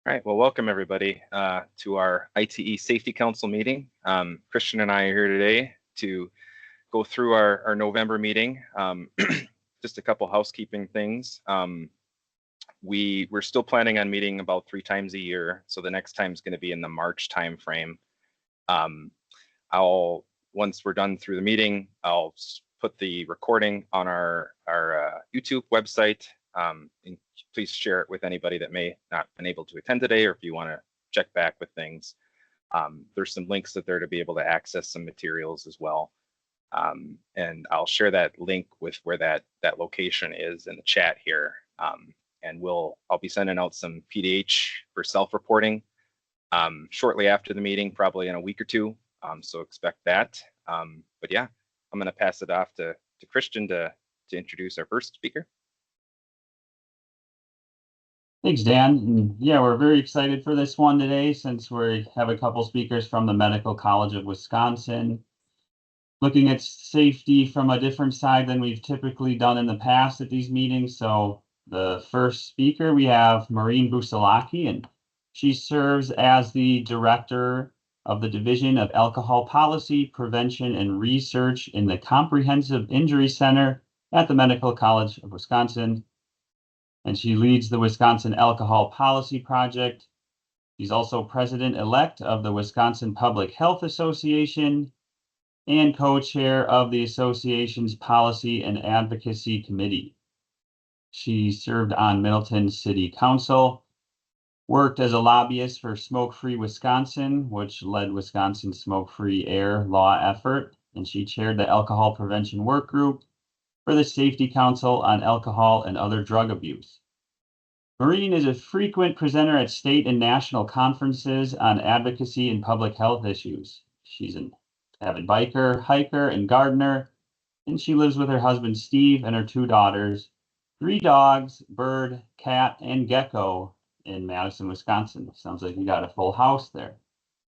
All right, well, welcome everybody to our ITE Safety Council meeting. Christian and I are here today to go through our November meeting. Just a couple housekeeping things. We're still planning on meeting about 3 times a year, so the next time is going to be in the March timeframe. Once we're done through the meeting, I'll put the recording on our YouTube website. And please share it with anybody that may not been able to attend today, or if you want to check back with things. There's some links that there to be able to access some materials as well. And I'll share that link with where that location is in the chat here. And I'll be sending out some PDH for self-reporting shortly after the meeting, probably in a week or two. So expect that. But yeah, I'm going to pass it off to Christian to introduce our first speaker. Thanks, Dan. And yeah, we're very excited for this one today since we have a couple speakers from the Medical College of Wisconsin looking at safety from a different side than we've typically done in the past at these meetings. So the first speaker, we have Maureen Busalaki, and she serves as the director of the Division of Alcohol Policy, Prevention, and Research in the Comprehensive Injury Center at the Medical College of Wisconsin. And she leads the Wisconsin Alcohol Policy Project. She's also president-elect of the Wisconsin Public Health Association and co-chair of the association's Policy and Advocacy Committee. She served on Middleton City Council, worked as a lobbyist for Smoke-Free Wisconsin, which led Wisconsin's smoke-free air law effort, and she chaired the Alcohol Prevention Work Group for the Safety Council on Alcohol and Other Drug Abuse. Maureen is a frequent presenter at state and national conferences on advocacy and public health issues. She's an avid biker, hiker, and gardener, and she lives with her husband Steve and her 2 daughters, 3 dogs, bird, cat, and gecko in Madison, Wisconsin. Sounds like you got a full house there.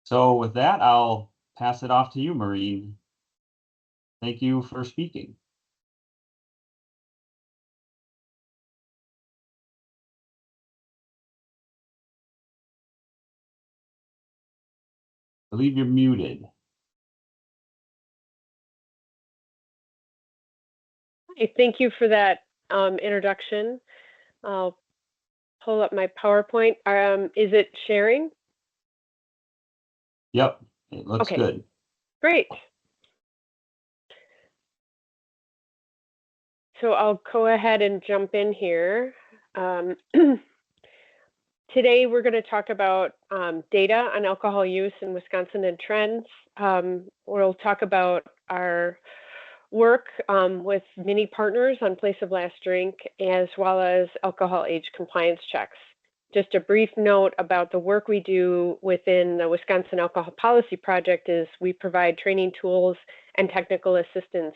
So with that, I'll pass it off to you, Maureen. Thank you for speaking. I believe you're muted. Hi, thank you for that introduction. I'll pull up my PowerPoint. Is it sharing? Yep, it looks okay. Good. Great. So I'll go ahead and jump in here. Today we're going to talk about data on alcohol use in Wisconsin and trends. We'll talk about our work with many partners on place of last drink, as well as alcohol age compliance checks. Just a brief note about the work we do within the Wisconsin Alcohol Policy Project is we provide training tools and technical assistance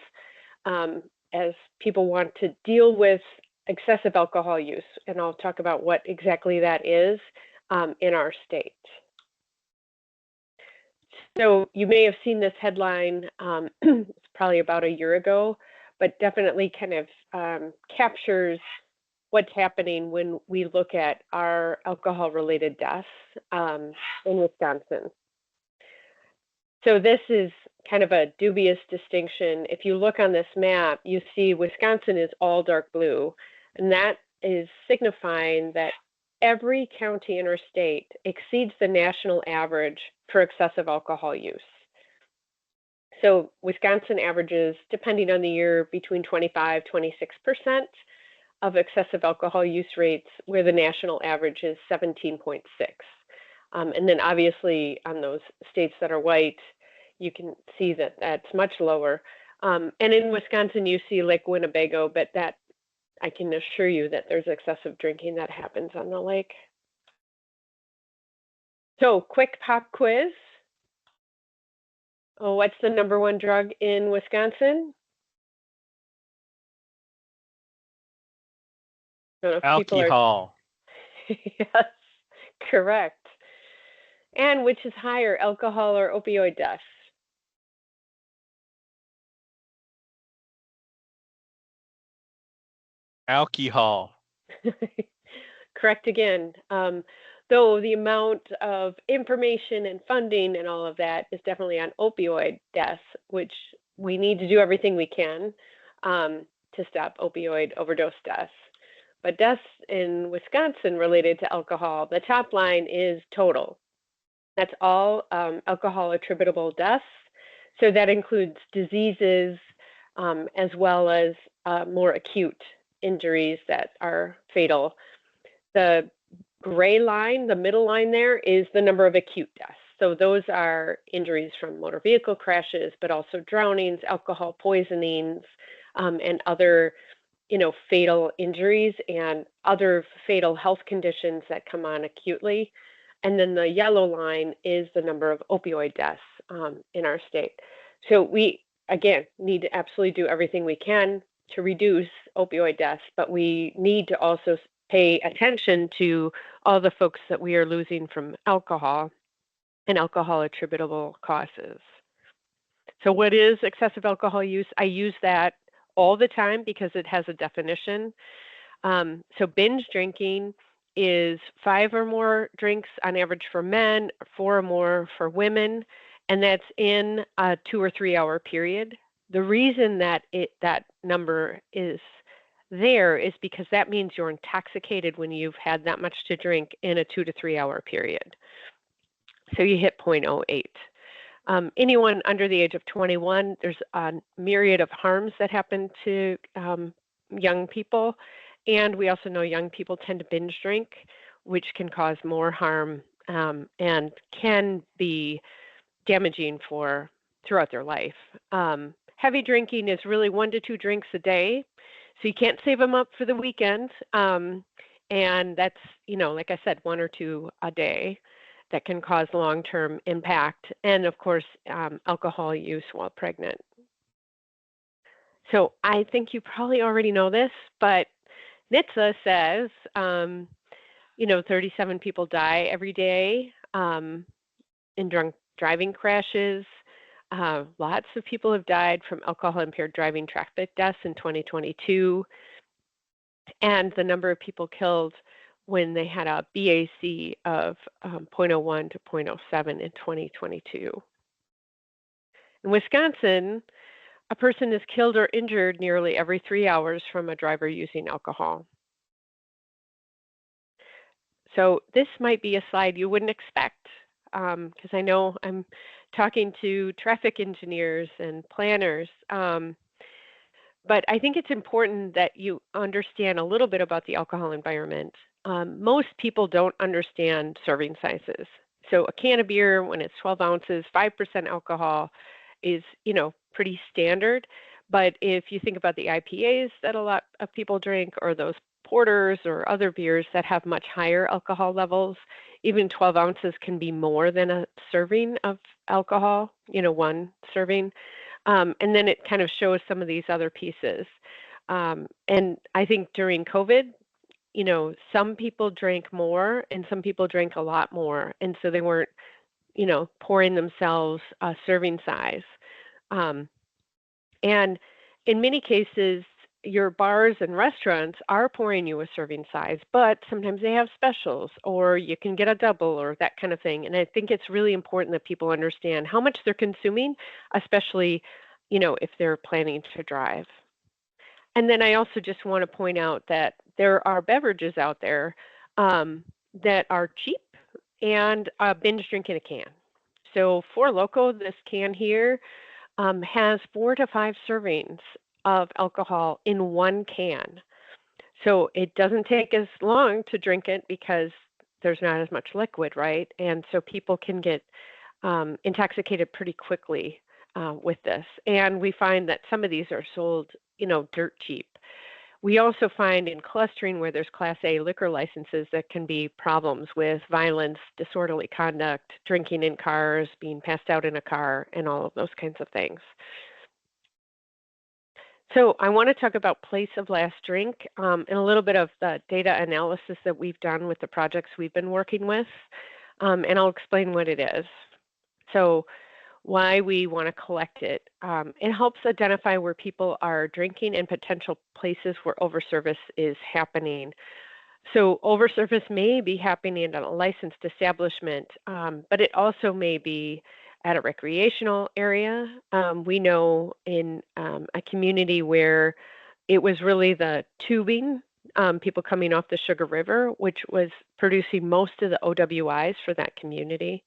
as people want to deal with excessive alcohol use. And I'll talk about what exactly that is in our state. So you may have seen this headline, it's probably about a year ago, but definitely kind of captures what's happening when we look at our alcohol-related deaths in Wisconsin. So this is kind of a dubious distinction. If you look on this map, you see Wisconsin is all dark blue, and that is signifying that every county in our state exceeds the national average for excessive alcohol use. So Wisconsin averages, depending on the year, between 25–26% of excessive alcohol use rates, where the national average is 17.6. And then obviously on those states that are white, you can see that that's much lower. And in Wisconsin, you see Lake Winnebago, but that I can assure you that there's excessive drinking that happens on the lake. So quick pop quiz. Oh, what's the #1 drug in Wisconsin? Alcohol. Yes, correct. And which is higher, alcohol or opioid deaths? Alcohol. Correct again. though the amount of information and funding and all of that is definitely on opioid deaths, which we need to do everything we can to stop opioid overdose deaths. But deaths in Wisconsin related to alcohol, the top line is total. That's all alcohol attributable deaths. So that includes diseases as well as more acute injuries that are fatal. The gray line, the middle line there, is the number of acute deaths. So those are injuries from motor vehicle crashes, but also drownings, alcohol poisonings, and other, fatal injuries and other fatal health conditions that come on acutely. And then the yellow line is the number of opioid deaths in our state. So we, again, need to absolutely do everything we can to reduce opioid deaths, but we need to also pay attention to all the folks that we are losing from alcohol and alcohol attributable causes. So what is excessive alcohol use? I use that all the time because it has a definition. So binge drinking is 5 or more drinks on average for men, 4 or more for women, and that's in a 2 or 3 hour period. The reason that that number is there is because that means you're intoxicated when you've had that much to drink in a 2 to 3 hour period. So you hit 0.08. Anyone under the age of 21, there's a myriad of harms that happen to young people. And we also know young people tend to binge drink, which can cause more harm and can be damaging throughout their life. Heavy drinking is really 1 to 2 drinks a day. So you can't save them up for the weekend. And that's, like I said, 1 or 2 a day that can cause long-term impact. And of course, alcohol use while pregnant. So I think you probably already know this, but NHTSA says, 37 people die every day in drunk driving crashes. Lots of people have died from alcohol-impaired driving traffic deaths in 2022. And the number of people killed when they had a BAC of 0.01 to 0.07 in 2022. In Wisconsin, a person is killed or injured nearly every 3 hours from a driver using alcohol. So this might be a slide you wouldn't expect, because I know I'm talking to traffic engineers and planners, but I think it's important that you understand a little bit about the alcohol environment. Most people don't understand serving sizes. So a can of beer, when it's 12 ounces, 5% alcohol is, pretty standard. But if you think about the IPAs that a lot of people drink, or those porters or other beers that have much higher alcohol levels, even 12 ounces can be more than a serving of alcohol, 1 serving. And then it kind of shows some of these other pieces. And I think during COVID, some people drank more and some people drank a lot more. And so they weren't, pouring themselves a serving size. And in many cases, your bars and restaurants are pouring you a serving size, but sometimes they have specials, or you can get a double or that kind of thing. And I think it's really important that people understand how much they're consuming, especially, if they're planning to drive. And then I also just want to point out that there are beverages out there that are cheap and binge drink in a can. So for Loco, this can here has 4 to 5 servings of alcohol in 1 can. So it doesn't take as long to drink it because there's not as much liquid, right? And so people can get intoxicated pretty quickly with this. And we find that some of these are sold, dirt cheap. We also find in clustering where there's Class A liquor licenses that can be problems with violence, disorderly conduct, drinking in cars, being passed out in a car, and all of those kinds of things. So I want to talk about place of last drink and a little bit of the data analysis that we've done with the projects we've been working with, and I'll explain what it is. So why we want to collect it. It helps identify where people are drinking and potential places where overservice is happening. So overservice may be happening at a licensed establishment, but it also may be at a recreational area. We know in a community where it was really the tubing, people coming off the Sugar River, which was producing most of the OWIs for that community.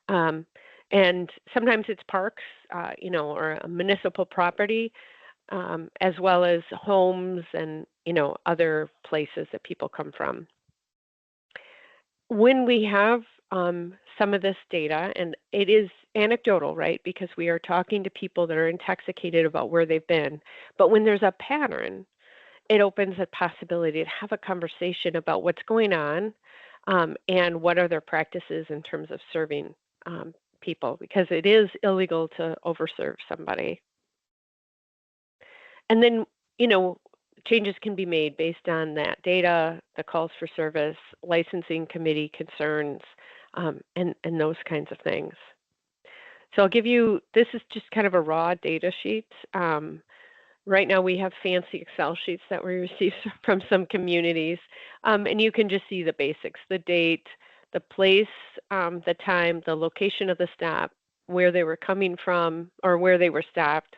And sometimes it's parks, or a municipal property, as well as homes and, other places that people come from. When we have some of this data, and it is anecdotal, right? Because we are talking to people that are intoxicated about where they've been. But when there's a pattern, it opens a possibility to have a conversation about what's going on and what are their practices in terms of serving people, because it is illegal to overserve somebody. And then, changes can be made based on that data, the calls for service, licensing committee concerns, and those kinds of things. So I'll give you, this is just kind of a raw data sheet. Right now we have fancy Excel sheets that we received from some communities, and you can just see the basics, the date, the place, the time, the location of the stop, where they were coming from or where they were stopped,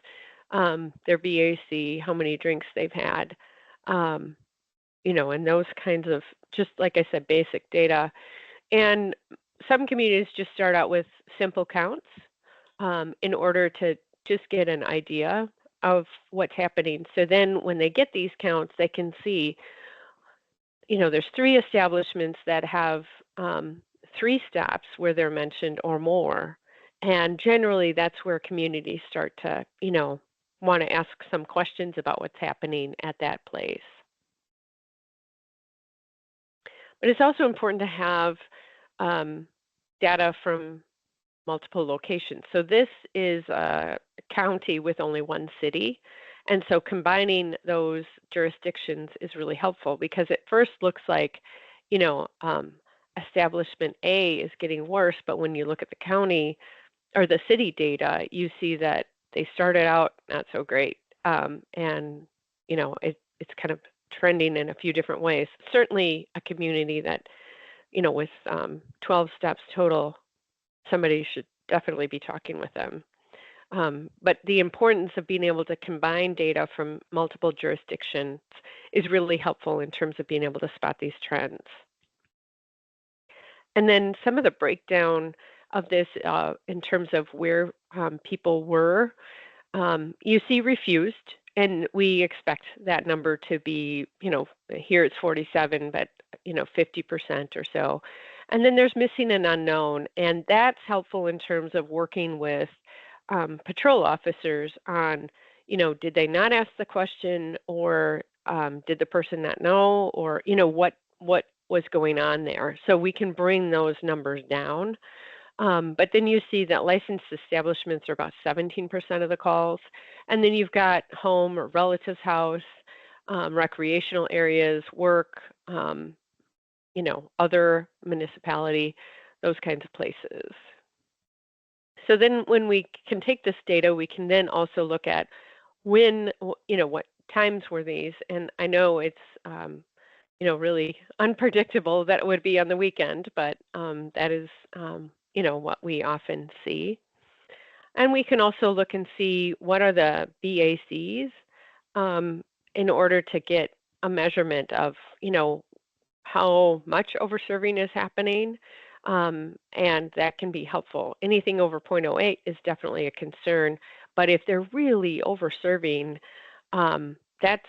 their BAC, how many drinks they've had, and those kinds of, just like I said, basic data. And some communities just start out with simple counts in order to just get an idea of what's happening. So then when they get these counts, they can see, there's 3 establishments that have 3 stops where they're mentioned or more. And generally that's where communities start to, want to ask some questions about what's happening at that place. But it's also important to have data from multiple locations. So this is a county with only 1 city. And so combining those jurisdictions is really helpful, because it first looks like, establishment A is getting worse, but when you look at the county or the city data, you see that they started out not so great. And, it's kind of trending in a few different ways. Certainly a community that, with 12 steps total, somebody should definitely be talking with them. But the importance of being able to combine data from multiple jurisdictions is really helpful in terms of being able to spot these trends. And then some of the breakdown of this in terms of where people were, you see refused, and we expect that number to be, here it's 47, but 50% or so. And then there's missing and unknown, and that's helpful in terms of working with patrol officers on, did they not ask the question, or did the person not know, or what was going on there. So we can bring those numbers down. But then you see that licensed establishments are about 17% of the calls. And then you've got home or relative's house, recreational areas, work, other municipality, those kinds of places. So then when we can take this data, we can then also look at when, what times were these. And I know it's, really unpredictable that it would be on the weekend, but that is, what we often see. And we can also look and see what are the BACs in order to get a measurement of, how much overserving is happening, and that can be helpful. Anything over 0.08 is definitely a concern, but if they're really overserving, that's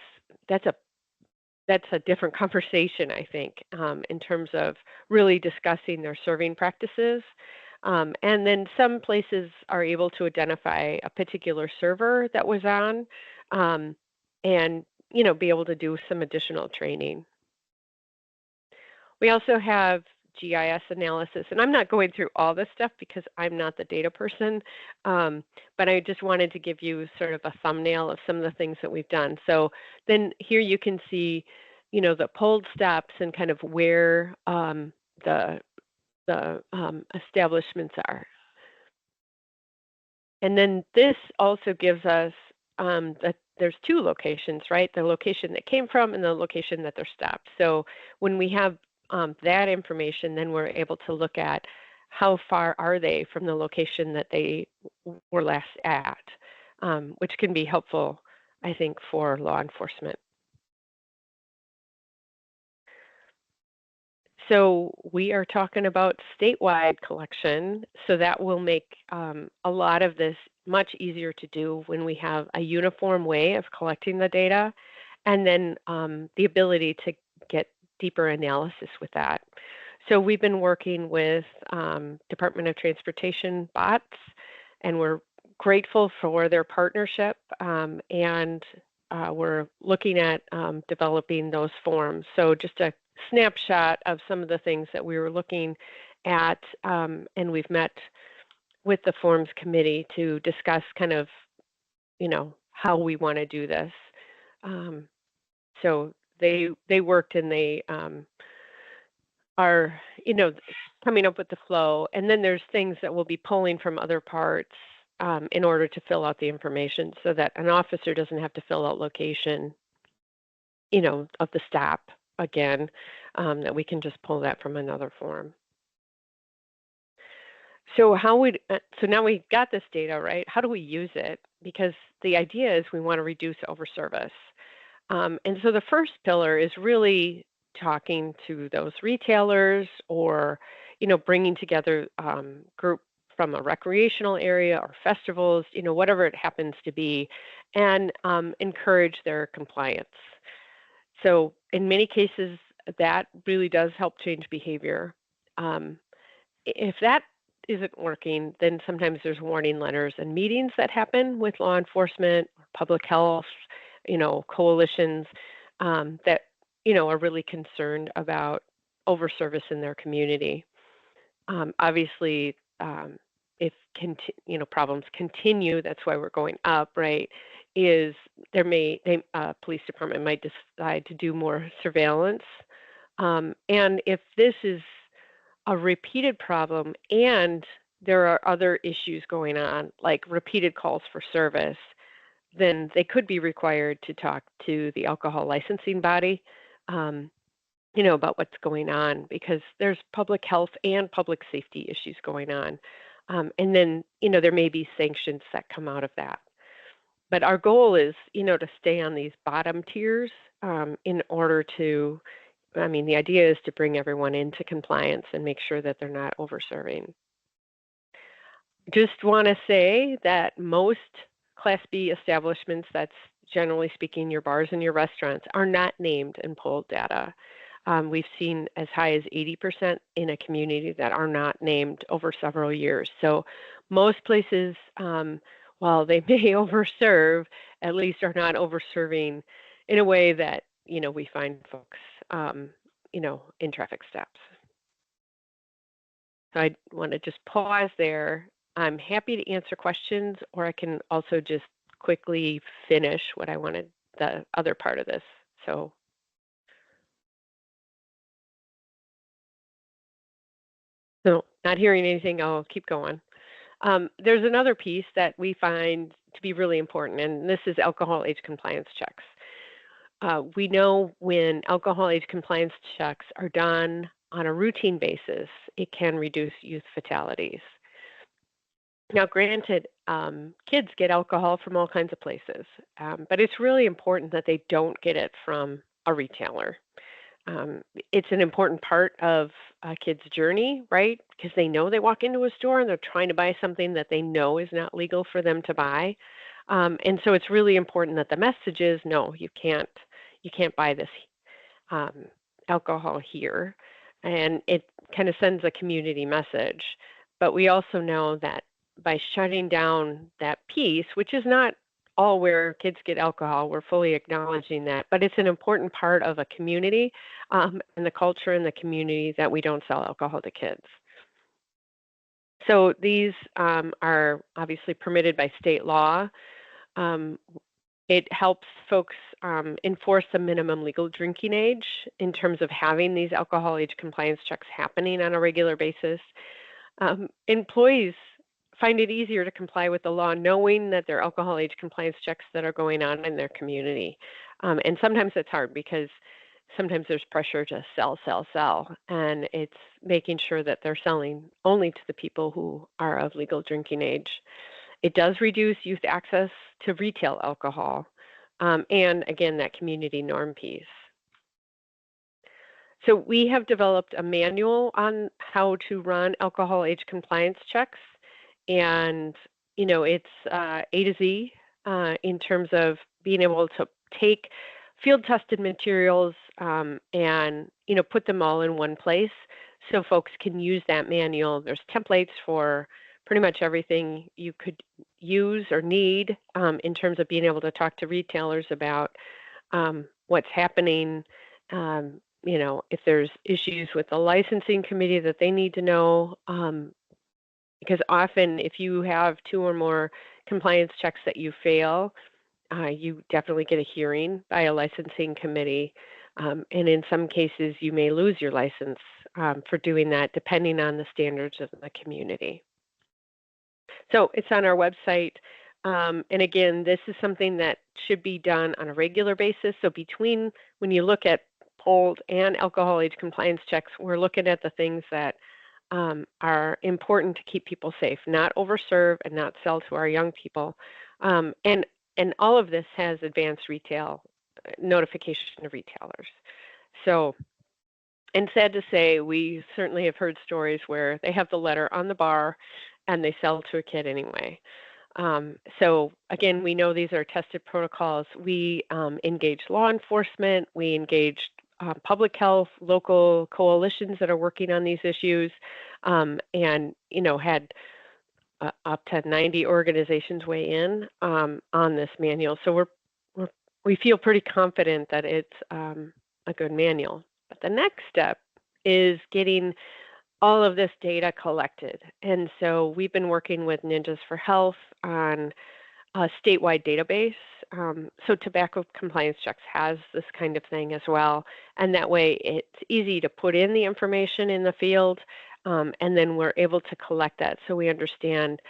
a different conversation, I think, in terms of really discussing their serving practices. And then some places are able to identify a particular server that was on, and be able to do some additional training. We also have GIS analysis, and I'm not going through all this stuff because I'm not the data person, but I just wanted to give you sort of a thumbnail of some of the things that we've done. So then here you can see, the polled stops and kind of where the establishments are. And then this also gives us that there's two locations, right? The location that came from and the location that they're stopped. So when we have that information, then we're able to look at how far are they from the location that they were last at, which can be helpful, I think, for law enforcement. So we are talking about statewide collection, so that will make a lot of this much easier to do when we have a uniform way of collecting the data, and then the ability to get deeper analysis with that. So we've been working with Department of Transportation bots, and we're grateful for their partnership, and we're looking at developing those forms. So just a snapshot of some of the things that we were looking at, and we've met with the forms committee to discuss kind of, how we want to do this. So they worked, and they are, coming up with the flow. And then there's things that we'll be pulling from other parts in order to fill out the information, so that an officer doesn't have to fill out location, of the stop again, that we can just pull that from another form. So so now we got this data, right? How do we use it? Because the idea is we want to reduce overservice. And so the first pillar is really talking to those retailers, or, bringing together group from a recreational area or festivals, whatever it happens to be, and encourage their compliance. So in many cases, that really does help change behavior. If that isn't working, then sometimes there's warning letters and meetings that happen with law enforcement, public health, coalitions that, are really concerned about overservice in their community. Obviously, if problems continue, that's why we're going up, right? Is police department might decide to do more surveillance, and if this is a repeated problem and there are other issues going on, like repeated calls for service, then they could be required to talk to the alcohol licensing body, about what's going on, because there's public health and public safety issues going on. And then, there may be sanctions that come out of that. But our goal is, to stay on these bottom tiers in order to, the idea is to bring everyone into compliance and make sure that they're not overserving. Just want to say that most Class B establishments, that's generally speaking your bars and your restaurants, are not named in polled data. We've seen as high as 80% in a community that are not named over several years. So most places, while they may overserve, at least are not overserving in a way that, we find folks, in traffic stops. So I want to just pause there. I'm happy to answer questions, or I can also just quickly finish what I wanted, the other part of this. So not hearing anything, I'll keep going. There's another piece that we find to be really important, and this is alcohol age compliance checks. We know when alcohol age compliance checks are done on a routine basis, it can reduce youth fatalities. Now, granted, kids get alcohol from all kinds of places, but it's really important that they don't get it from a retailer. It's an important part of a kid's journey, right? Because they know they walk into a store and they're trying to buy something that they know is not legal for them to buy. And so it's really important that the message is, no, you can't buy this alcohol here. And it kind of sends a community message. But we also know that by shutting down that piece, which is not all where kids get alcohol, we're fully acknowledging that, but it's an important part of a community and the culture in the community that we don't sell alcohol to kids. So these are obviously permitted by state law. It helps folks enforce the minimum legal drinking age in terms of having these alcohol age compliance checks happening on a regular basis. Employees find it easier to comply with the law, knowing that there are alcohol age compliance checks that are going on in their community. And sometimes it's hard because sometimes there's pressure to sell, and it's making sure that they're selling only to the people who are of legal drinking age. It does reduce youth access to retail alcohol, and again, that community norm piece. So we have developed a manual on how to run alcohol age compliance checks, and it's A to Z in terms of being able to take field tested materials and put them all in one place so folks can use that manual. There's templates for pretty much everything you could use or need in terms of being able to talk to retailers about what's happening, if there's issues with the licensing committee that they need to know, because often if you have 2 or more compliance checks that you fail, you definitely get a hearing by a licensing committee. And in some cases, you may lose your license for doing that, depending on the standards of the community. So it's on our website. And again, this is something that should be done on a regular basis. So between when you look at polled and alcohol age compliance checks, we're looking at the things that are important to keep people safe, not overserve and not sell to our young people. And all of this has advanced retail notification to retailers. So, and sad to say, we certainly have heard stories where they have the letter on the bar and they sell to a kid anyway. So again, we know these are tested protocols. We engage law enforcement, we engage public health, local coalitions that are working on these issues, and had up to 90 organizations weigh in on this manual. So we feel pretty confident that it's a good manual. But the next step is getting all of this data collected. And so we've been working with Ninjas for Health on a statewide database. So Tobacco Compliance Checks has this kind of thing as well. And that way it's easy to put in the information in the field, and then we're able to collect that so we understand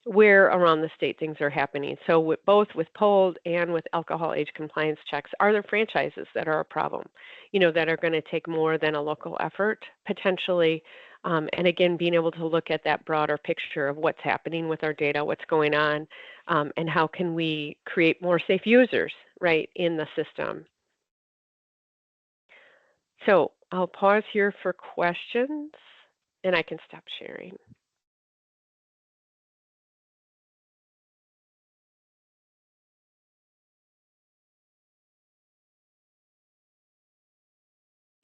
where around the state things are happening. So both with polled and with alcohol age compliance checks, are there franchises that are a problem, that are going to take more than a local effort potentially? And again, being able to look at that broader picture of what's happening with our data, what's going on, and how can we create more safe users, right, in the system. So I'll pause here for questions, and I can stop sharing.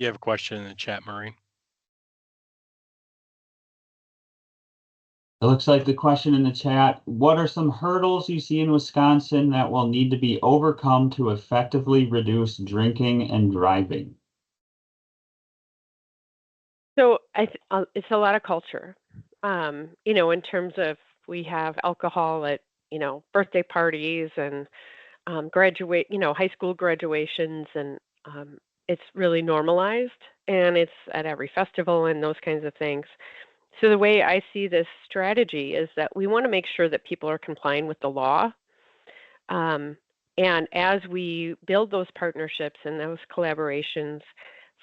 You have a question in the chat, Marie? It looks like the question in the chat, what are some hurdles you see in Wisconsin that will need to be overcome to effectively reduce drinking and driving? So it's a lot of culture, in terms of we have alcohol at, birthday parties and high school graduations, and it's really normalized, and it's at every festival and those kinds of things. So the way I see this strategy is that we want to make sure that people are complying with the law. And as we build those partnerships and those collaborations,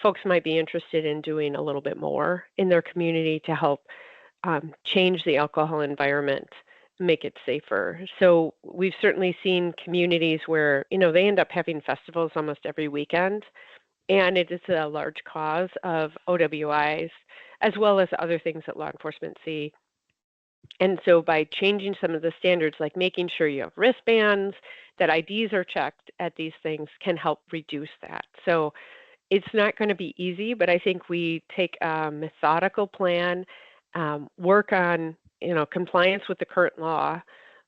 folks might be interested in doing a little bit more in their community to help change the alcohol environment, make it safer. So we've certainly seen communities where, they end up having festivals almost every weekend, and it is a large cause of OWIs, as well as other things that law enforcement see. And so by changing some of the standards, like making sure you have wristbands, that IDs are checked at these things, can help reduce that. So it's not going to be easy, but I think we take a methodical plan, work on compliance with the current law,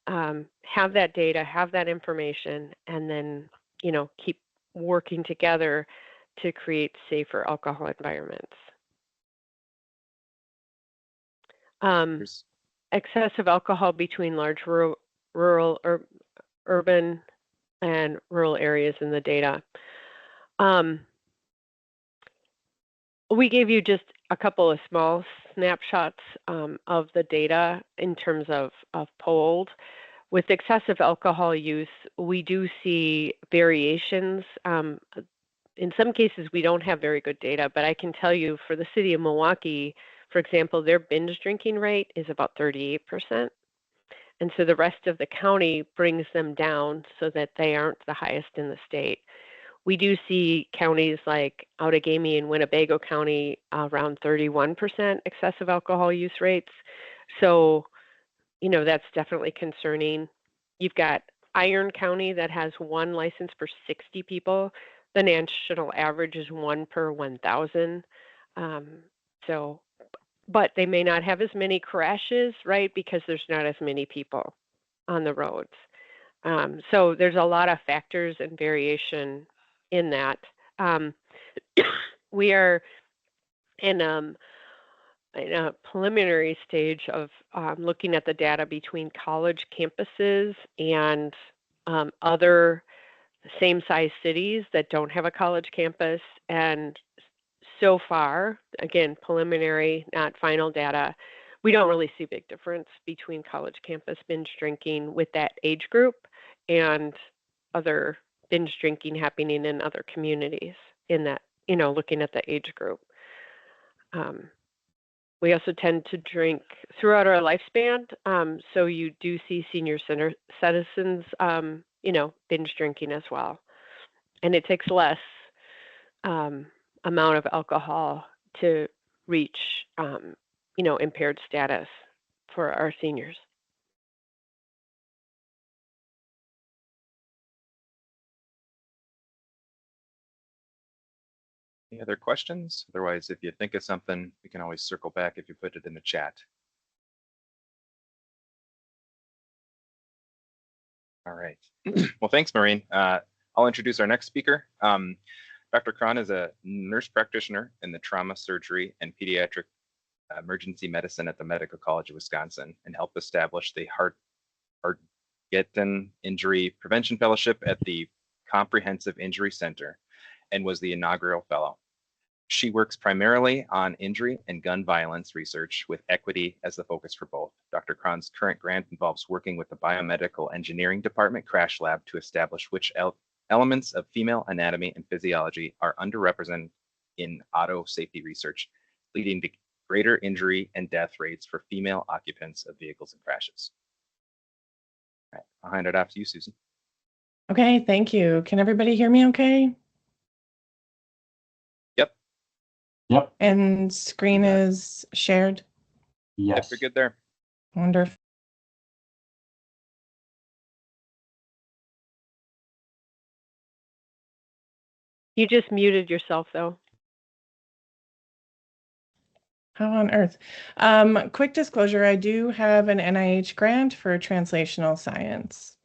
have that data, have that information, and then keep working together to create safer alcohol environments. Excessive alcohol between large rural urban and rural areas in the data. We gave you just a couple of small snapshots of the data in terms of polled. With excessive alcohol use, we do see variations. In some cases, we don't have very good data, but I can tell you for the city of Milwaukee, for example, their binge drinking rate is about 38%. And so the rest of the county brings them down so that they aren't the highest in the state. We do see counties like Outagamie and Winnebago County around 31% excessive alcohol use rates. So, you know, that's definitely concerning. You've got Iron County that has 1 license per 60 people. The national average is 1 per 1,000. But they may not have as many crashes, right? Because there's not as many people on the roads. So there's a lot of factors and variation in that. We are in a preliminary stage of looking at the data between college campuses and other same-size cities that don't have a college campus. And so far, again, preliminary, not final data, we don't really see a big difference between college campus binge drinking with that age group and other binge drinking happening in other communities in that, you know, looking at the age group. We also tend to drink throughout our lifespan. So you do see senior citizens, you know, binge drinking as well. And it takes less amount of alcohol to reach, you know, impaired status for our seniors. Any other questions? Otherwise, if you think of something, we can always circle back if you put it in the chat. All right. Well, thanks, Maureen. I'll introduce our next speaker. Dr. Cron is a nurse practitioner in the trauma surgery and pediatric emergency medicine at the Medical College of Wisconsin and helped establish the Hart-Gettin Injury Prevention Fellowship at the Comprehensive Injury Center and was the inaugural fellow. She works primarily on injury and gun violence research with equity as the focus for both. Dr. Cron's current grant involves working with the Biomedical Engineering Department Crash Lab to establish which elements of female anatomy and physiology are underrepresented in auto safety research, leading to greater injury and death rates for female occupants of vehicles and crashes. All right, I'll hand it off to you, Susan. Okay, thank you. Can everybody hear me okay? Yep. And screen is shared? Yes. Yep, you're good there. Wonderful. You just muted yourself, though. How on earth? Quick disclosure, I do have an NIH grant for translational science.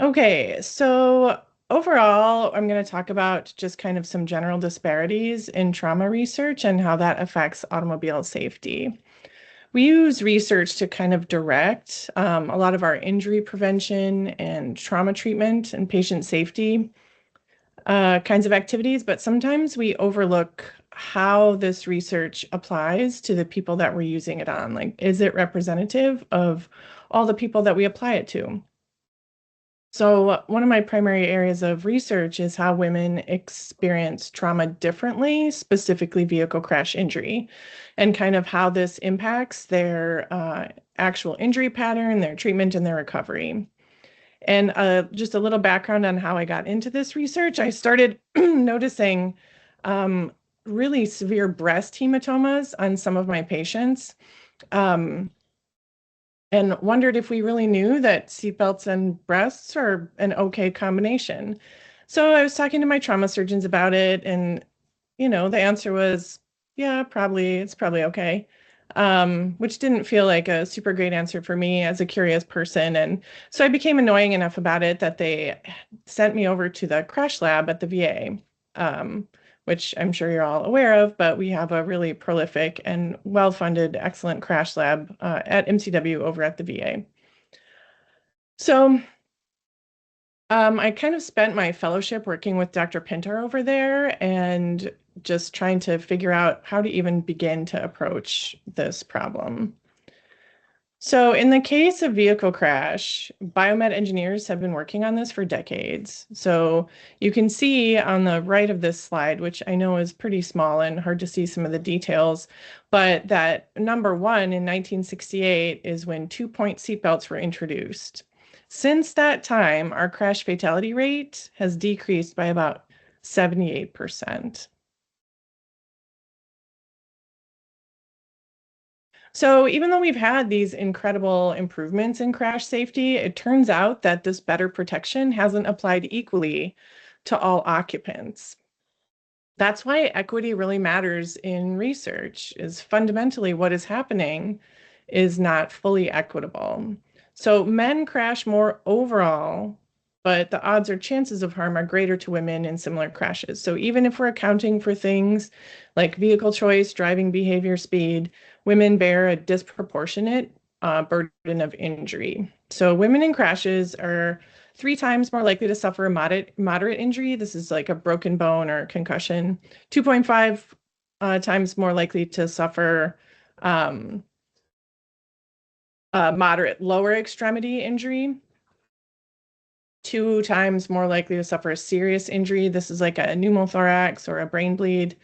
Okay, so overall, I'm going to talk about just kind of some general disparities in trauma research and how that affects automobile safety. We use research to kind of direct a lot of our injury prevention and trauma treatment and patient safety kinds of activities, but sometimes we overlook how this research applies to the people that we're using it on. Like, is it representative of all the people that we apply it to? So one of my primary areas of research is how women experience trauma differently, specifically vehicle crash injury, and kind of how this impacts their actual injury pattern, their treatment, and their recovery. And just a little background on how I got into this research. I started noticing really severe breast hematomas on some of my patients. And wondered if we really knew that seatbelts and breasts are an okay combination. So I was talking to my trauma surgeons about it, and you know, the answer was, yeah, it's probably okay, which didn't feel like a super great answer for me as a curious person. And so I became annoying enough about it that they sent me over to the crash lab at the VA, which I'm sure you're all aware of, but we have a really prolific and well-funded, excellent crash lab at MCW over at the VA. So I kind of spent my fellowship working with Dr. Pinter over there and just trying to figure out how to even begin to approach this problem. So in the case of vehicle crash, biomed engineers have been working on this for decades. So you can see on the right of this slide, which I know is pretty small and hard to see some of the details, but that number 1 in 1968 is when 2-point seatbelts were introduced. Since that time, our crash fatality rate has decreased by about 78%. So even though we've had these incredible improvements in crash safety, it turns out that this better protection hasn't applied equally to all occupants. That's why equity really matters in research, is fundamentally what is happening is not fully equitable. So men crash more overall, but the odds or chances of harm are greater to women in similar crashes. So even if we're accounting for things like vehicle choice, driving behavior, speed, women bear a disproportionate burden of injury. So women in crashes are 3 times more likely to suffer a moderate injury. This is like a broken bone or concussion. 2.5 times more likely to suffer moderate lower extremity injury. 2 times more likely to suffer a serious injury. This is like a pneumothorax or a brain bleed.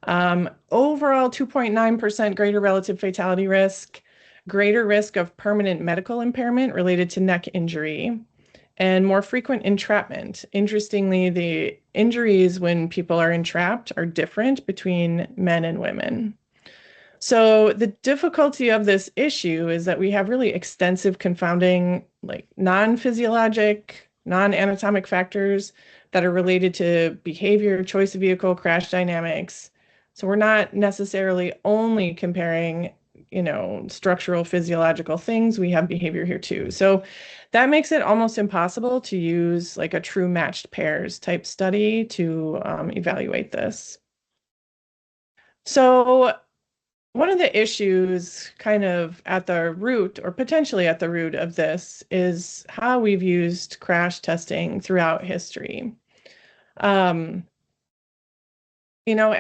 Overall, 2.9% greater relative fatality risk, greater risk of permanent medical impairment related to neck injury, and more frequent entrapment. Interestingly, the injuries when people are entrapped are different between men and women. So the difficulty of this issue is that we have really extensive confounding, like non-physiologic, non-anatomic factors that are related to behavior, choice of vehicle, crash dynamics. So we're not necessarily only comparing, structural physiological things. We have behavior here too. So that makes it almost impossible to use like a true matched pairs type study to evaluate this. So one of the issues kind of at the root, or potentially at the root of this, is how we've used crash testing throughout history.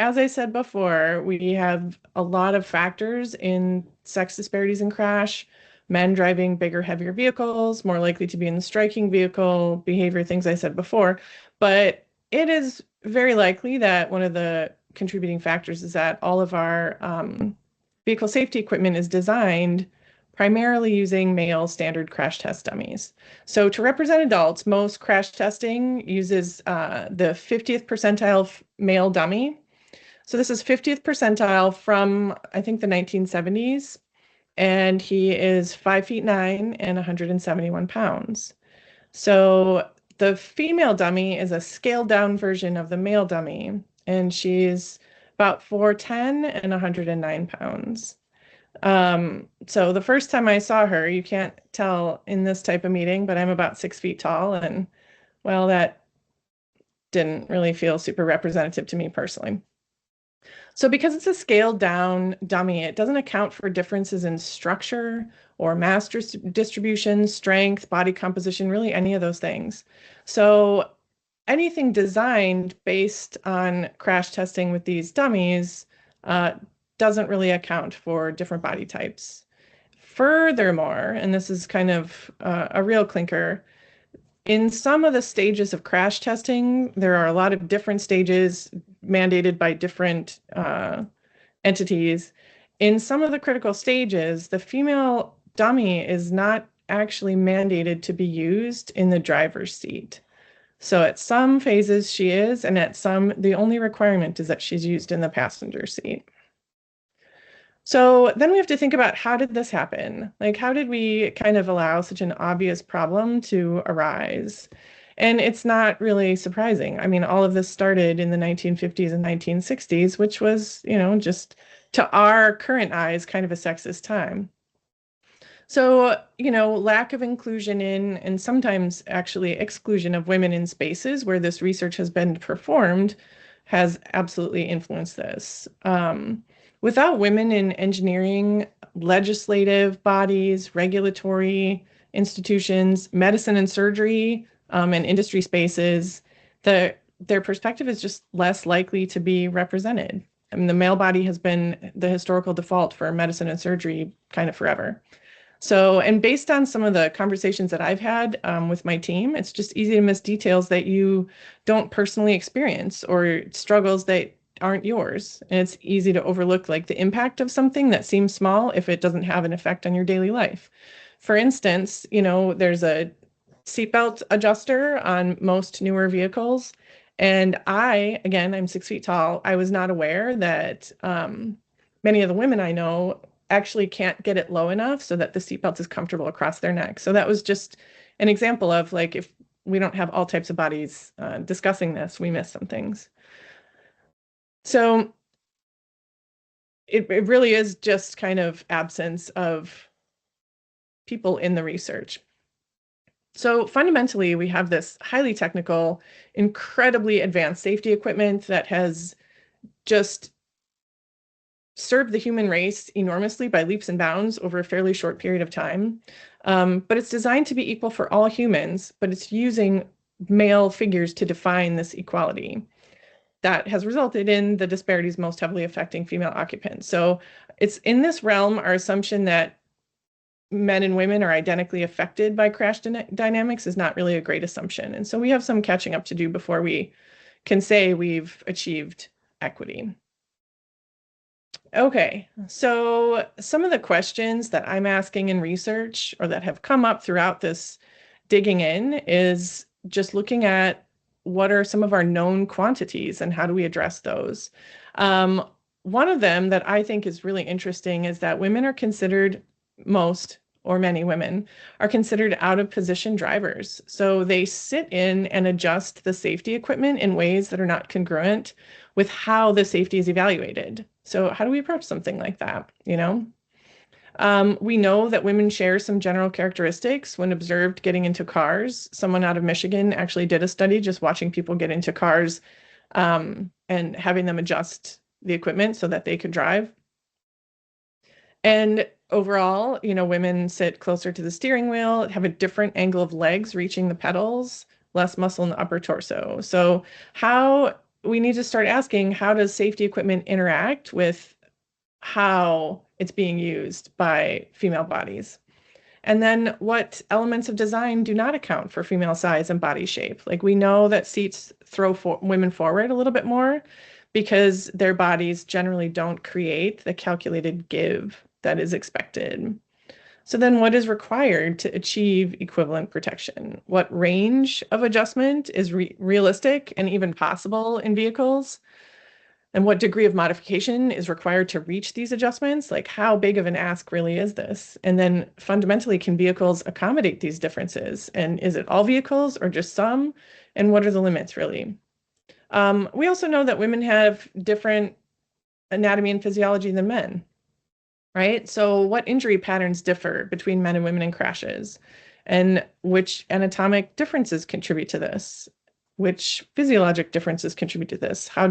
As I said before, we have a lot of factors in sex disparities in crash. Men driving bigger, heavier vehicles, more likely to be in the striking vehicle, behavior, things I said before. But it is very likely that one of the contributing factors is that all of our vehicle safety equipment is designed primarily using male standard crash test dummies. So to represent adults, most crash testing uses the 50th percentile male dummy. So this is 50th percentile from, I think, the 1970s. And he is 5'9" and 171 pounds. So the female dummy is a scaled down version of the male dummy, and she's about 4'10" and 109 pounds. So the first time I saw her, you can't tell in this type of meeting, but I'm about 6 feet tall, and well, that didn't really feel super representative to me personally. So because it's a scaled down dummy, it doesn't account for differences in structure or mass distribution, strength, body composition, really any of those things. So anything designed based on crash testing with these dummies doesn't really account for different body types. Furthermore, and this is kind of a real clinker, in some of the stages of crash testing, there are a lot of different stages mandated by different entities. In some of the critical stages, the female dummy is not actually mandated to be used in the driver's seat. So at some phases she is, and at some, the only requirement is that she's used in the passenger seat. So then we have to think about, how did this happen? Like, how did we kind of allow such an obvious problem to arise? And it's not really surprising. I mean, all of this started in the 1950s and 1960s, which was, just to our current eyes, kind of a sexist time. So, lack of inclusion in, and sometimes actually exclusion of women in spaces where this research has been performed has absolutely influenced this. Without women in engineering, legislative bodies, regulatory institutions, medicine and surgery, and industry spaces, the their perspective is just less likely to be represented. I mean, the male body has been the historical default for medicine and surgery kind of forever. So, and based on some of the conversations that I've had with my team, it's just easy to miss details that you don't personally experience or struggles that aren't yours. And it's easy to overlook like the impact of something that seems small if it doesn't have an effect on your daily life. For instance, you know, there's a seatbelt adjuster on most newer vehicles. And again, I'm 6 feet tall. I was not aware that many of the women I know actually can't get it low enough so that the seatbelt is comfortable across their neck. So that was just an example of like, if we don't have all types of bodies discussing this, we miss some things. So it really is just kind of absence of people in the research. So fundamentally, we have this highly technical, incredibly advanced safety equipment that has just served the human race enormously by leaps and bounds over a fairly short period of time. But it's designed to be equal for all humans, but it's using male figures to define this equality. That has resulted in the disparities most heavily affecting female occupants. So it's in this realm, our assumption that men and women are identically affected by crash dynamics is not really a great assumption. And so we have some catching up to do before we can say we've achieved equity. Okay, so some of the questions that I'm asking in research or that have come up throughout this digging in is just looking at what are some of our known quantities and how do we address those? One of them that I think is really interesting is that women are considered, most or many women are considered out of position drivers. So they sit in and adjust the safety equipment in ways that are not congruent with how the safety is evaluated. So how do we approach something like that, you know? We know that women share some general characteristics when observed getting into cars. Someone out of Michigan actually did a study just watching people get into cars and having them adjust the equipment so that they could drive. And overall, you know, women sit closer to the steering wheel, have a different angle of legs reaching the pedals, less muscle in the upper torso. So we need to start asking, how does safety equipment interact with how it's being used by female bodies? And then what elements of design do not account for female size and body shape? Like we know that seats throw women forward a little bit more because their bodies generally don't create the calculated give that is expected. So then what is required to achieve equivalent protection? What range of adjustment is realistic and even possible in vehicles? And what degree of modification is required to reach these adjustments? Like how big of an ask really is this? And then fundamentally, can vehicles accommodate these differences? And is it all vehicles or just some? And what are the limits really? We also know that women have different anatomy and physiology than men, right? So what injury patterns differ between men and women in crashes? And which anatomic differences contribute to this? Which physiologic differences contribute to this? What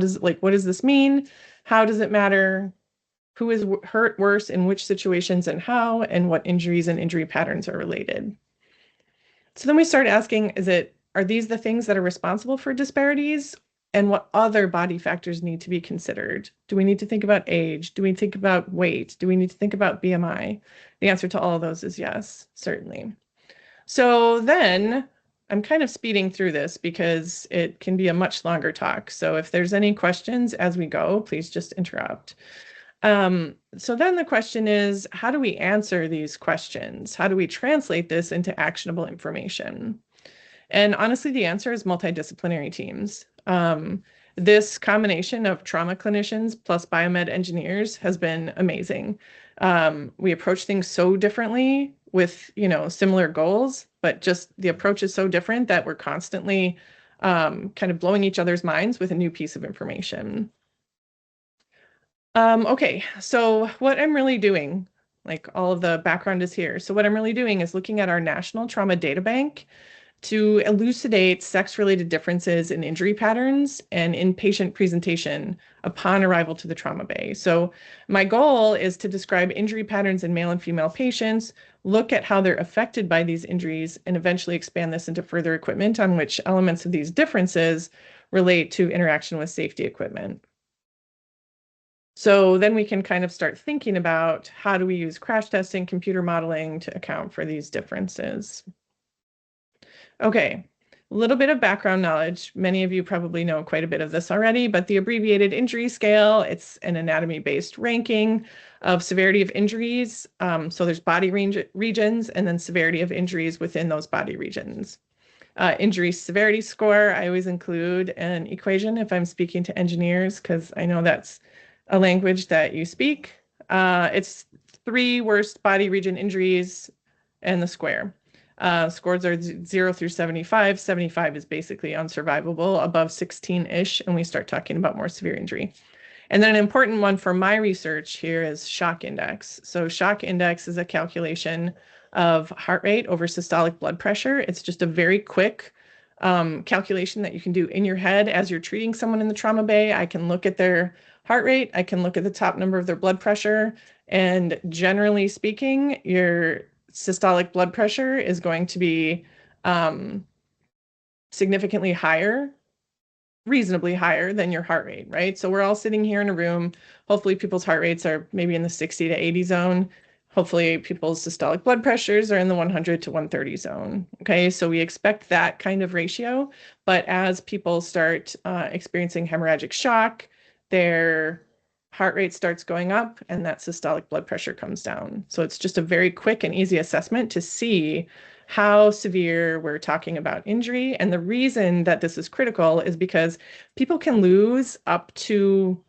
does this mean? How does it matter? Who is hurt worse in which situations and how? And what injuries and injury patterns are related? So then we start asking, are these the things that are responsible for disparities? And what other body factors need to be considered? Do we need to think about age? Do we think about weight? Do we need to think about BMI? The answer to all of those is yes, certainly. So then I'm kind of speeding through this because it can be a much longer talk. So if there's any questions as we go, please just interrupt. So then the question is, how do we answer these questions? How do we translate this into actionable information? And honestly, the answer is multidisciplinary teams. This combination of trauma clinicians plus biomed engineers has been amazing. We approach things so differently with, similar goals, but just the approach is so different that we're constantly kind of blowing each other's minds with a new piece of information. Okay, so what I'm really doing, like all of the background is here. So what I'm really doing is looking at our National Trauma Data Bank to elucidate sex-related differences in injury patterns and in patient presentation upon arrival to the trauma bay. So my goal is to describe injury patterns in male and female patients, look at how they're affected by these injuries, and eventually expand this into further equipment on which elements of these differences relate to interaction with safety equipment. So then we can kind of start thinking about how do we use crash testing, computer modeling to account for these differences. Okay, a little bit of background knowledge. Many of you probably know quite a bit of this already, but the abbreviated injury scale, it's an anatomy-based ranking of severity of injuries. So there's body regions and then severity of injuries within those body regions. Injury severity score, I always include an equation if I'm speaking to engineers, because I know that's a language that you speak. It's 3 worst body region injuries and the square. Scores are 0 through 75. 75 is basically unsurvivable, above 16-ish, and we start talking about more severe injury. And then an important one for my research here is shock index. So shock index is a calculation of heart rate over systolic blood pressure. It's just a very quick calculation that you can do in your head as you're treating someone in the trauma bay. I can look at their heart rate, I can look at the top number of their blood pressure, and generally speaking, your systolic blood pressure is going to be significantly higher, reasonably higher than your heart rate, right? So we're all sitting here in a room. Hopefully people's heart rates are maybe in the 60 to 80 zone. Hopefully people's systolic blood pressures are in the 100 to 130 zone. Okay, so we expect that kind of ratio, but as people start experiencing hemorrhagic shock, their heart rate starts going up and that systolic blood pressure comes down. So it's just a very quick and easy assessment to see how severe we're talking about injury. And the reason that this is critical is because people can lose up to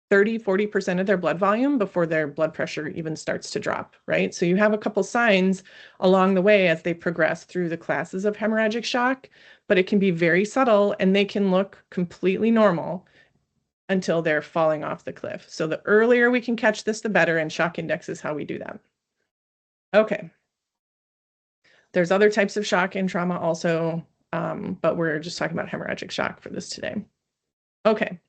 30–40% of their blood volume before their blood pressure even starts to drop, right? So you have a couple signs along the way as they progress through the classes of hemorrhagic shock, but it can be very subtle and they can look completely normal until they're falling off the cliff. So the earlier we can catch this, the better, and shock index is how we do that. Okay. There's other types of shock and trauma also, but we're just talking about hemorrhagic shock for this today. Okay,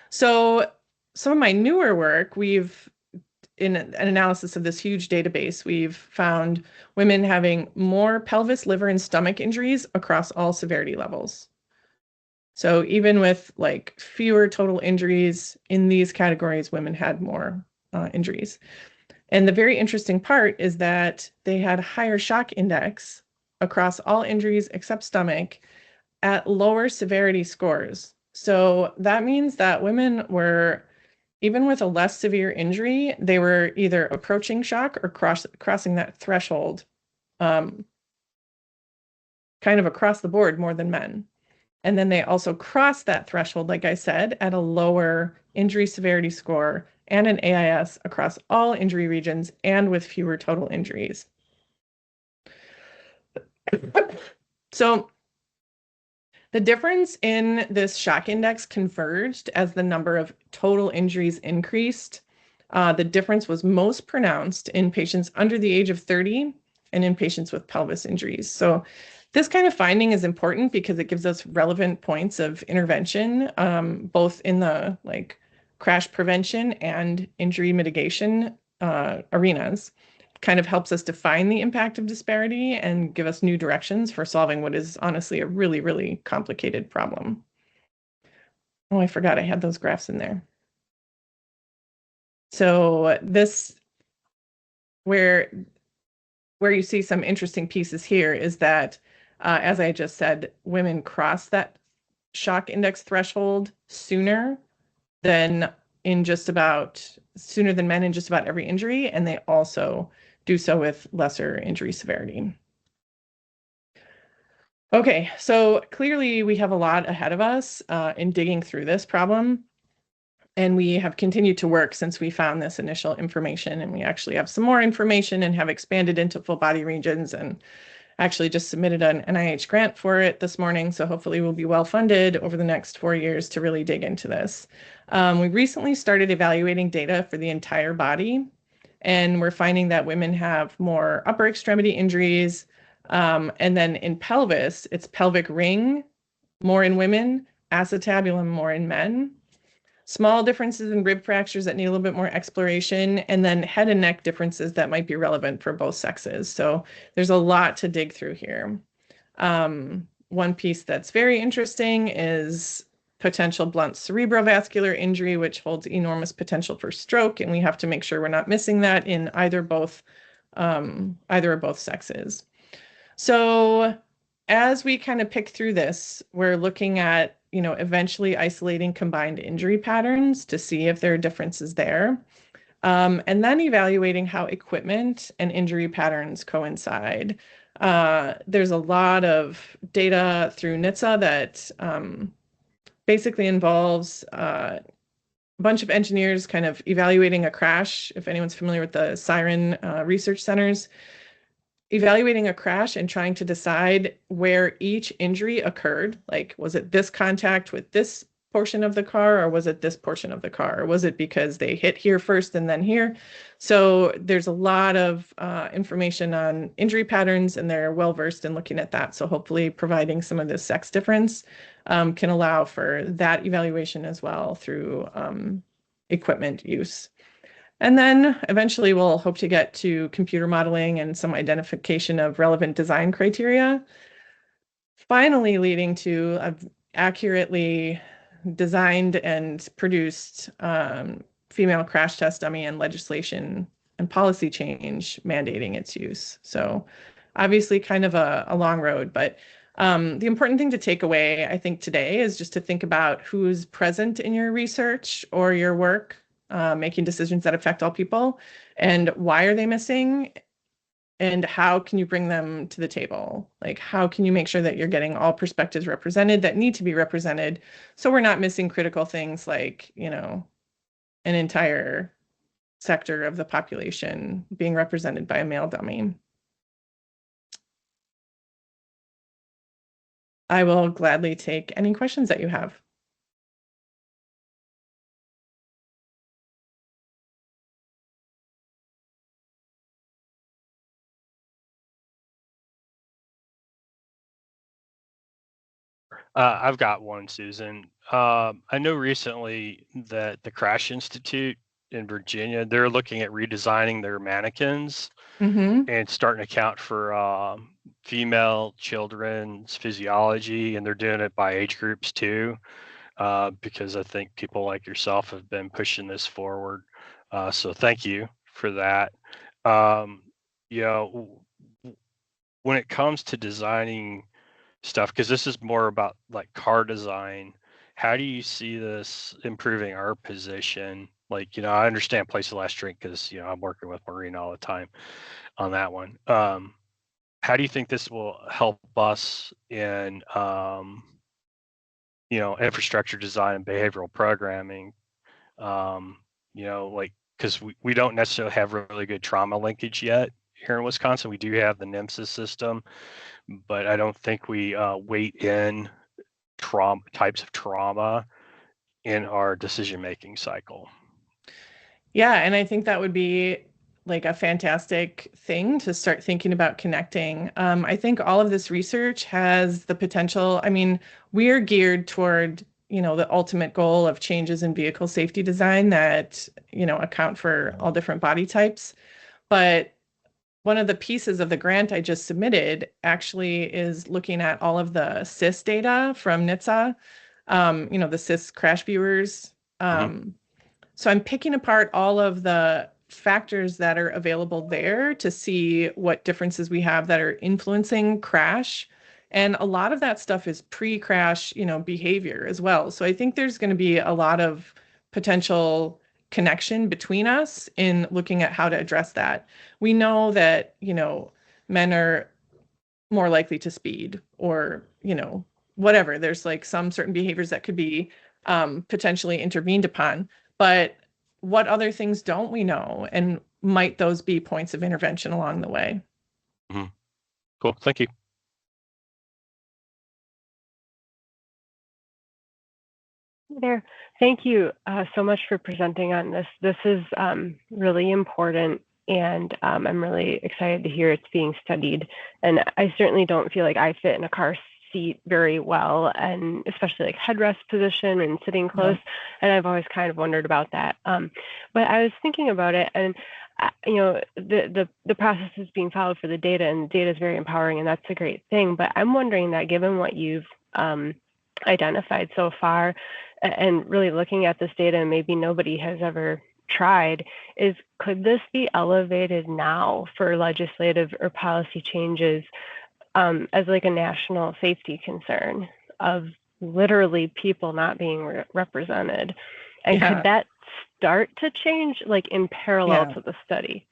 so some of my newer work, in an analysis of this huge database, we've found women having more pelvis, liver, and stomach injuries across all severity levels. So even with like fewer total injuries in these categories, women had more injuries. And the very interesting part is that they had higher shock index across all injuries except stomach at lower severity scores. So that means that women were, even with a less severe injury, they were either approaching shock or crossing that threshold, kind of across the board more than men. And then they also crossed that threshold, like I said, at a lower injury severity score and an AIS across all injury regions and with fewer total injuries. So the difference in this shock index converged as the number of total injuries increased. The difference was most pronounced in patients under the age of 30 and in patients with pelvis injuries. So this kind of finding is important because it gives us relevant points of intervention, both in the crash prevention and injury mitigation arenas. Kind of helps us define the impact of disparity and give us new directions for solving what is honestly a really, really complicated problem. Oh, I forgot I had those graphs in there. So this, where you see some interesting pieces here is that, as I just said, women cross that shock index threshold sooner than men in just about every injury, and they also do so with lesser injury severity. Okay, so clearly we have a lot ahead of us in digging through this problem. And we have continued to work since we found this initial information, and we actually have some more information and have expanded into full body regions and actually just submitted an NIH grant for it this morning. So hopefully we'll be well funded over the next 4 years to really dig into this. We recently started evaluating data for the entire body, and we're finding that women have more upper extremity injuries. And then in pelvis, it's pelvic ring, more in women, acetabulum more in men. Small differences in rib fractures that need a little bit more exploration, and then head and neck differences that might be relevant for both sexes. So there's a lot to dig through here. one piece that's very interesting is potential blunt cerebrovascular injury, which holds enormous potential for stroke, and we have to make sure we're not missing that in either or both sexes. So as we kind of pick through this, we're looking at, eventually isolating combined injury patterns to see if there are differences there. And then evaluating how equipment and injury patterns coincide. There's a lot of data through NHTSA that basically involves a bunch of engineers kind of evaluating a crash. If anyone's familiar with the Siren research centers, evaluating a crash and trying to decide where each injury occurred. Like, was it this contact with this portion of the car, or was it this portion of the car? Or was it because they hit here first and then here? So there's a lot of information on injury patterns, and they're well versed in looking at that. So hopefully providing some of this sex difference can allow for that evaluation as well through equipment use. And then eventually we'll hope to get to computer modeling and some identification of relevant design criteria, finally leading to an accurately designed and produced female crash test dummy and legislation and policy change mandating its use. So obviously kind of a long road, but the important thing to take away, I think, today is just to think about who's present in your research or your work, making decisions that affect all people, and why are they missing, and how can you bring them to the table? Like, how can you make sure that you're getting all perspectives represented that need to be represented, so we're not missing critical things like, an entire sector of the population being represented by a male dummy. I will gladly take any questions that you have. I've got one, Susan. I know recently that the Crash Institute in Virginia, they're looking at redesigning their mannequins and starting to account for female children's physiology, and they're doing it by age groups too, because I think people like yourself have been pushing this forward. So thank you for that. When it comes to designing stuff, because this is more about like car design, how do you see this improving our position? Like, I understand place the last drink because I'm working with Maureen all the time on that one. How do you think this will help us in infrastructure design and behavioral programming? Because we don't necessarily have really good trauma linkage yet here in Wisconsin. We do have the NIMSIS system, but I don't think we weight in types of trauma in our decision-making cycle. Yeah, and I think that would be like a fantastic thing to start thinking about connecting. I think all of this research has the potential. I mean, we're geared toward, the ultimate goal of changes in vehicle safety design that, account for all different body types. But one of the pieces of the grant I just submitted actually is looking at all of the CIS data from NHTSA, the CIS crash viewers. So I'm picking apart all of the factors that are available there to see what differences we have that are influencing crash. And a lot of that stuff is pre-crash, behavior as well. So I think there's going to be a lot of potential connection between us in looking at how to address that. We know that, men are more likely to speed or, whatever. There's like some certain behaviors that could be potentially intervened upon. But what other things don't we know? And might those be points of intervention along the way? Cool. Thank you. There. Thank you so much for presenting on this. This is really important, and I'm really excited to hear it's being studied. And I certainly don't feel like I fit in a car seat very well, and especially like headrest position and sitting close. And I've always kind of wondered about that. But I was thinking about it, and you know, the process is being followed for the data, and data is very empowering, and that's a great thing. But I'm wondering that given what you've identified so far, and really looking at this data, and maybe nobody has ever tried, is could this be elevated now for legislative or policy changes as like a national safety concern of literally people not being represented? And Yeah. could that start to change like in parallel Yeah. to the study?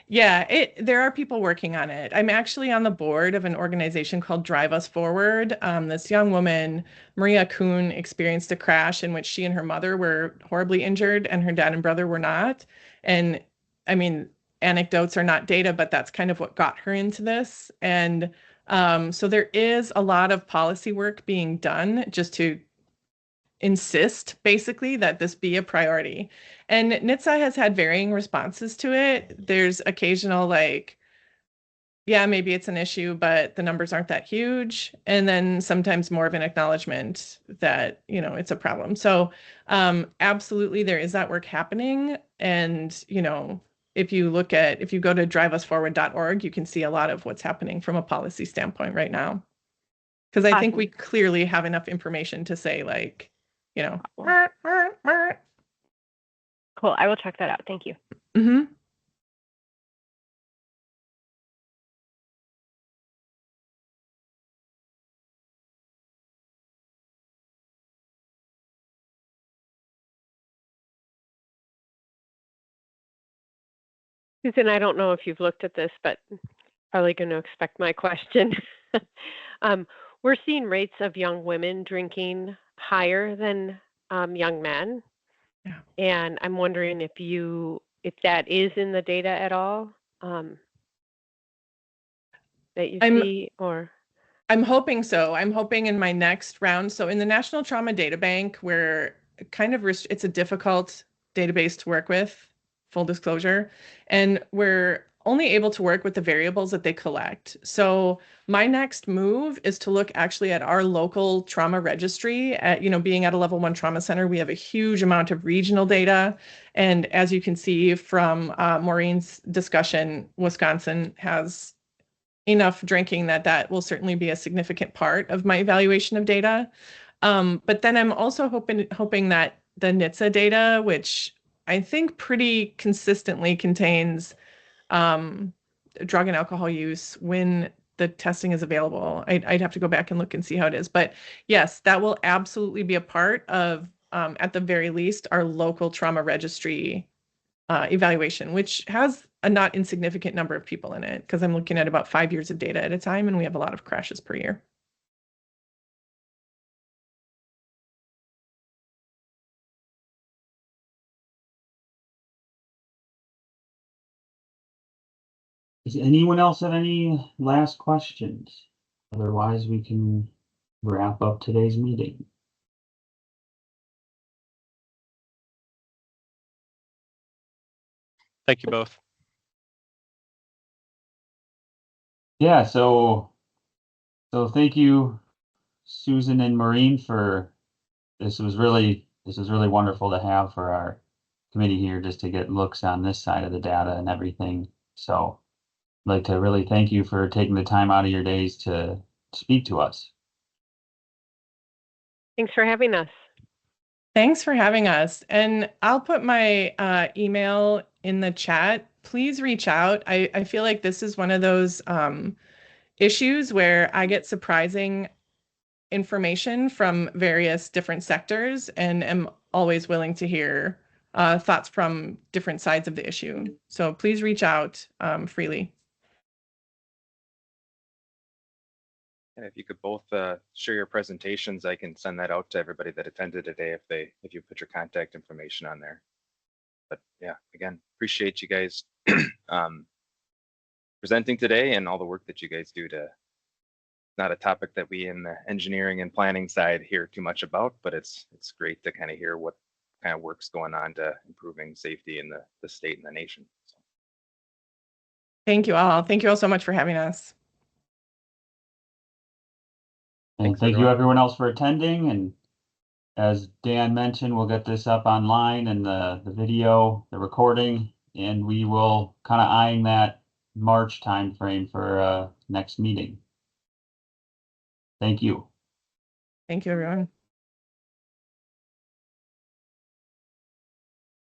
Yeah, there are people working on it. I'm actually on the board of an organization called Drive Us Forward. This young woman, Maria Kuhn, experienced a crash in which she and her mother were horribly injured and her dad and brother were not. And I mean, anecdotes are not data, but that's kind of what got her into this. And so there is a lot of policy work being done just to insist basically that this be a priority. And NHTSA has had varying responses to it. There's occasional like, yeah, maybe it's an issue, but the numbers aren't that huge. And then sometimes more of an acknowledgement that, you know, it's a problem. So absolutely there is that work happening. And, you know, if you go to driveusforward.org, you can see a lot of what's happening from a policy standpoint right now. Because I think Awesome. we clearly have enough information to say like, you know. Cool. I will check that out. Thank you. Mm-hmm. Susan, I don't know if you've looked at this, but probably going to expect my question. We're seeing rates of young women drinking higher than young men. Yeah. And I'm wondering if that is in the data at all that you see, or. I'm hoping so. I'm hoping in my next round. So in the National Trauma Data Bank, where kind of it's a difficult database to work with, full disclosure, and we're only able to work with the variables that they collect. So my next move is to look actually at our local trauma registry. Being at a level 1 trauma center, we have a huge amount of regional data. And as you can see from Maureen's discussion, Wisconsin has enough drinking that will certainly be a significant part of my evaluation of data. But then I'm also hoping that the NHTSA data, which I think pretty consistently contains drug and alcohol use when the testing is available. I'd have to go back and look and see how it is. But yes, that will absolutely be a part of, at the very least, our local trauma registry evaluation, which has a not insignificant number of people in it, because I'm looking at about 5 years of data at a time, and we have a lot of crashes per year. Does anyone else have any last questions? Otherwise, we can wrap up today's meeting. Thank you both. Yeah, so thank you, Susan and Maureen, for this was really wonderful to have for our committee here, just to get looks on this side of the data and everything. So I'd like to really thank you for taking the time out of your days to speak to us. Thanks for having us. Thanks for having us. And I'll put my email in the chat. Please reach out. I feel like this is one of those issues where I get surprising information from various different sectors and am always willing to hear thoughts from different sides of the issue. So please reach out freely. And if you could both share your presentations, I can send that out to everybody that attended today if you put your contact information on there. But yeah, again, appreciate you guys presenting today and all the work that you guys do not a topic that we in the engineering and planning side hear too much about, but it's great to kind of hear what kind of work's going on to improving safety in the state and the nation. So. Thank you all. Thank you all so much for having us. And thank you everyone else for attending. And as Dan mentioned, we'll get this up online, and the video, the recording and we will kind of eyeing that March timeframe for next meeting. Thank you. Thank you, everyone.